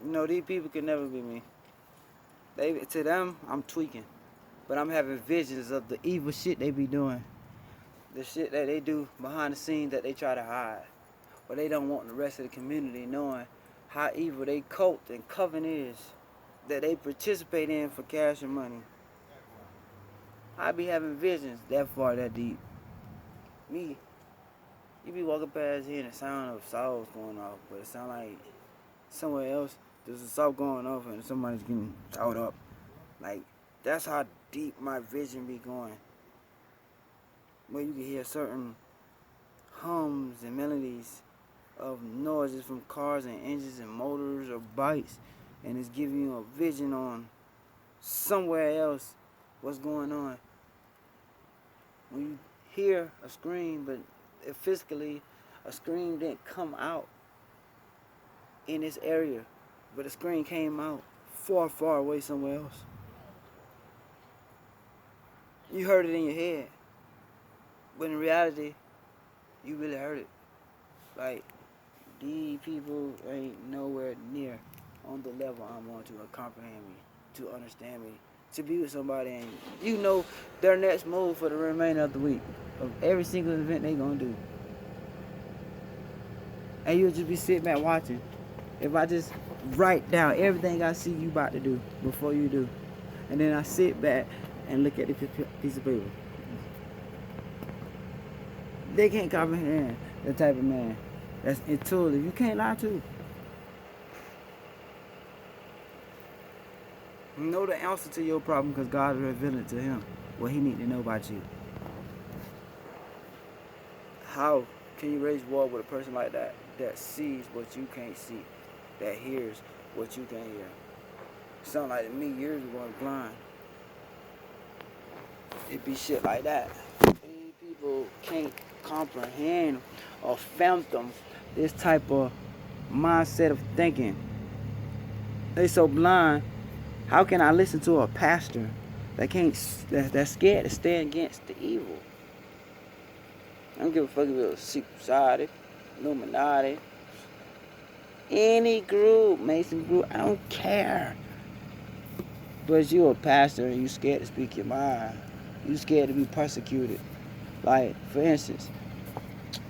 You know, these people can never be me. To them, I'm tweaking. But I'm having visions of the evil shit they be doing. The shit that they do behind the scenes that they try to hide. But they don't want the rest of the community knowing how evil they cult and coven is. That they participate in for cash and money. I be having visions that far, that deep. Me, you be walking past hearing the sound of saws going off, but it sound like somewhere else there's a saw going off and somebody's getting sawed up. Like, that's how deep my vision be going. Where you can hear certain hums and melodies of noises from cars and engines and motors or bikes, and it's giving you a vision on somewhere else what's going on. When you hear a scream, but physically a scream didn't come out in this area, but a scream came out far, far away somewhere else. You heard it in your head, but in reality, you really heard it. Like, these people ain't nowhere near on the level I'm on to comprehend me, to understand me, to be with somebody, and you know their next move for the remainder of the week, of every single event they gonna do. And you'll just be sitting back watching. If I just write down everything I see you about to do before you do, and then I sit back and look at the piece of paper. They can't comprehend the type of man that's intuitive. You can't lie to. Know the answer to your problem because God is revealing to him what he need to know about you. How can you raise war with a person like that, that sees what you can't see, that hears what you can't hear? Sound like me years ago, I was blind. It be shit like that. People can't comprehend or fathom this type of mindset of thinking. They so blind. How can I listen to a pastor that's scared to stand against the evil? I don't give a fuck if it's a Secret Society, Illuminati, any group, Mason group, I don't care. But you a pastor and you scared to speak your mind. You scared to be persecuted. Like, for instance,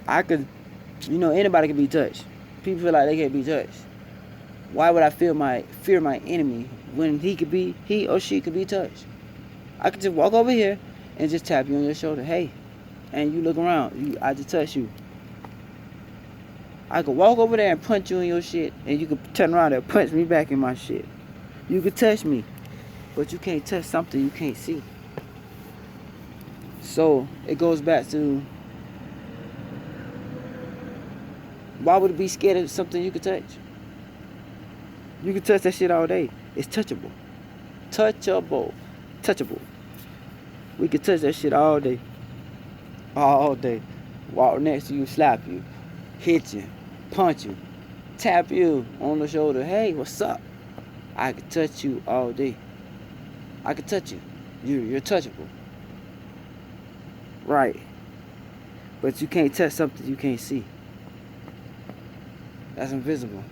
anybody can be touched. People feel like they can't be touched. Why would I fear my enemy when he or she could be touched? I could just walk over here and just tap you on your shoulder. Hey, and you look around. I just touch you. I could walk over there and punch you in your shit, and you could turn around and punch me back in my shit. You could touch me, but you can't touch something you can't see. So it goes back to, why would it be scared of something you could touch? You can touch that shit all day. It's touchable. Touchable. We can touch that shit all day. All day. Walk next to you, slap you, hit you, punch you, tap you on the shoulder. Hey, what's up? I can touch you all day. I can touch you. You're touchable. Right. But you can't touch something you can't see. That's invisible.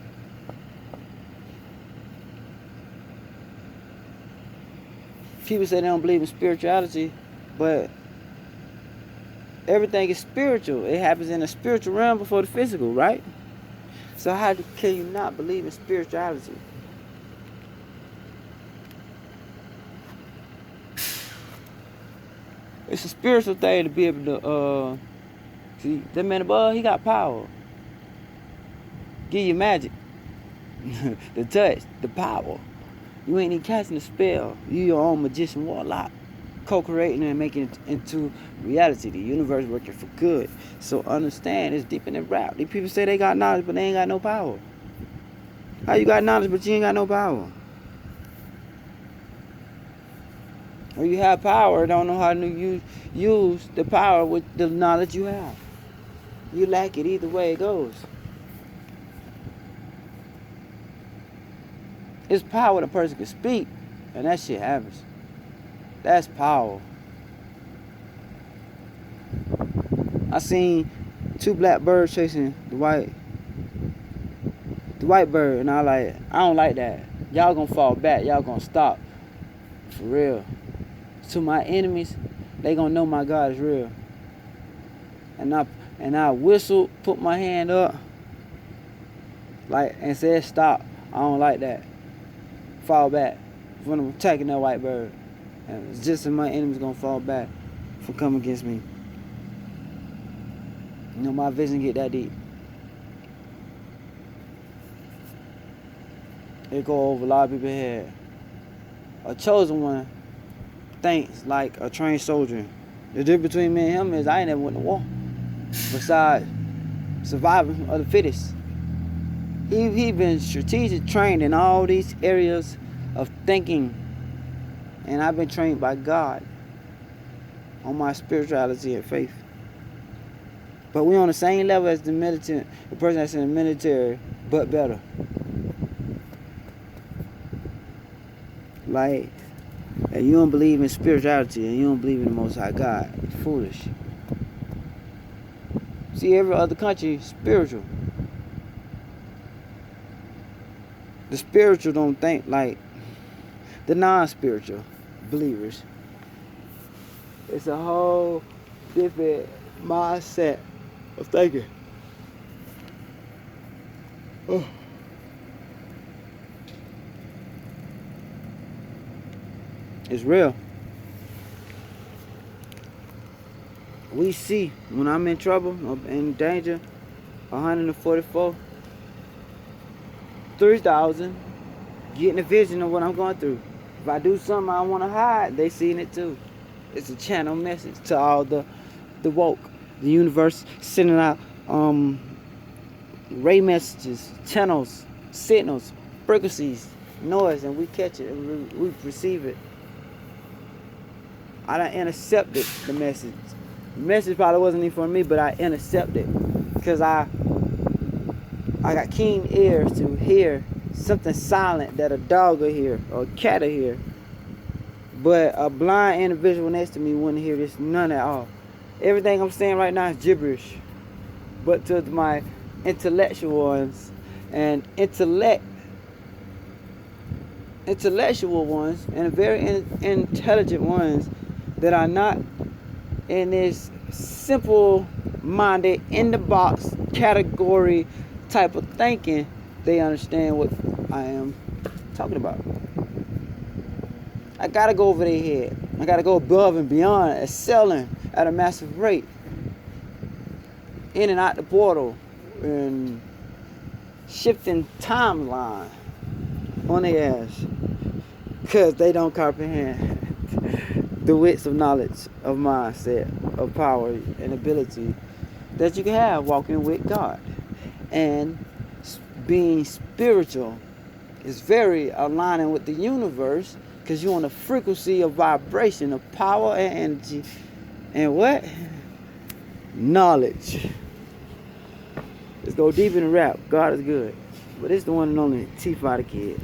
People say they don't believe in spirituality, but everything is spiritual. It happens in the spiritual realm before the physical, right? So how can you not believe in spirituality? It's a spiritual thing to be able to, see, that man above, he got power. Give you magic. The touch, the power. You ain't even casting a spell. You your own magician warlock. Co-creating and making it into reality. The universe working for good. So understand, it's deeper than rap. These people say they got knowledge, but they ain't got no power. How you got knowledge, but you ain't got no power? Or you have power, don't know how to use the power with the knowledge you have. You lack it either way it goes. It's power when a person can speak, and that shit happens. That's power. I seen two black birds chasing the white bird, and I don't like that. Y'all gonna fall back. Y'all gonna stop. For real. To my enemies, they gonna know my God is real. And I whistled, put my hand up, and said stop. I don't like that. Fall back when I'm attacking that white bird. And it's just as my enemies gonna fall back for coming against me. You know, my vision get that deep. It go over a lot of people's head. A chosen one thinks like a trained soldier. The difference between me and him is I ain't never went to war. Besides surviving of the fittest. He been strategic trained in all these areas of thinking. And I've been trained by God on my spirituality and faith. But we on the same level as the person that's in the military, but better. Like, if you don't believe in spirituality and you don't believe in the Most High God, it's foolish. See, every other country is spiritual. The spiritual don't think like the non-spiritual believers. It's a whole different mindset of thinking. Oh. It's real. We see when I'm in trouble or in danger, 144, 3,000 getting a vision of what I'm going through. If I do something I want to hide, they seeing it too. It's a channel message to all the woke, the universe sending out ray messages, channels, signals, frequencies, noise, and we catch it and we perceive it. I done intercepted the message. The message probably wasn't even for me, but I intercepted because I got keen ears to hear something silent that a dog will hear or a cat will hear. But a blind individual next to me wouldn't hear this none at all. Everything I'm saying right now is gibberish. But to my intellectual ones and intellectual ones and very intelligent ones that are not in this simple-minded, in-the-box category type of thinking, they understand what I am talking about. I gotta go over their head. I gotta go above and beyond, excelling at a massive rate. In and out the portal and shifting timeline on their ass. Because they don't comprehend the widths of knowledge, of mindset, of power and ability that you can have walking with God. And being spiritual is very aligning with the universe because you're on a frequency of vibration of power and energy and what? Knowledge. Let's go deep in the rap. God is good. But it's the one and only T-Fighter Kid.